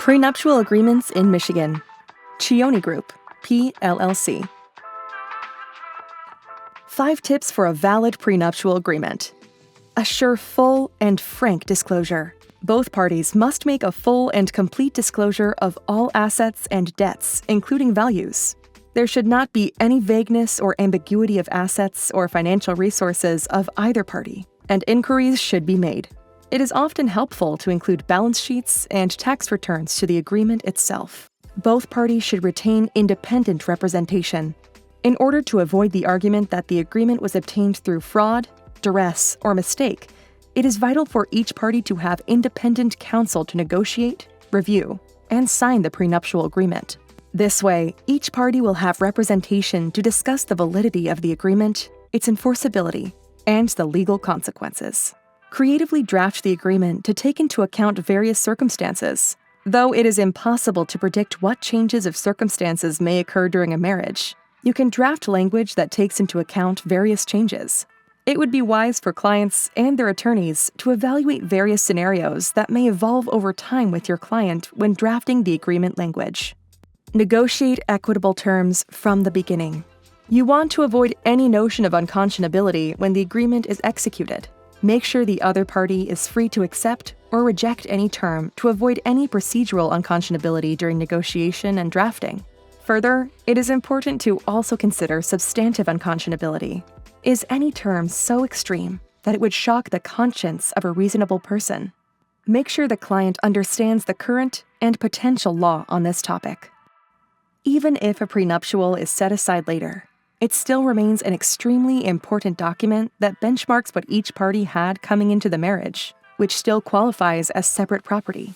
Prenuptial Agreements in Michigan. Chione Group, PLLC. 5 tips for a valid prenuptial agreement. Assure full and frank disclosure. Both parties must make a full and complete disclosure of all assets and debts, including values. There should not be any vagueness or ambiguity of assets or financial resources of either party, and inquiries should be made. It is often helpful to include balance sheets and tax returns to the agreement itself. Both parties should retain independent representation. In order to avoid the argument that the agreement was obtained through fraud, duress, or mistake, it is vital for each party to have independent counsel to negotiate, review, and sign the prenuptial agreement. This way, each party will have representation to discuss the validity of the agreement, its enforceability, and the legal consequences. Creatively draft the agreement to take into account various circumstances. Though it is impossible to predict what changes of circumstances may occur during a marriage, you can draft language that takes into account various changes. It would be wise for clients and their attorneys to evaluate various scenarios that may evolve over time with your client when drafting the agreement language. Negotiate equitable terms from the beginning. You want to avoid any notion of unconscionability when the agreement is executed. Make sure the other party is free to accept or reject any term to avoid any procedural unconscionability during negotiation and drafting. Further, it is important to also consider substantive unconscionability. Is any term so extreme that it would shock the conscience of a reasonable person? Make sure the client understands the current and potential law on this topic. Even if a prenuptial is set aside later, it still remains an extremely important document that benchmarks what each party had coming into the marriage, which still qualifies as separate property.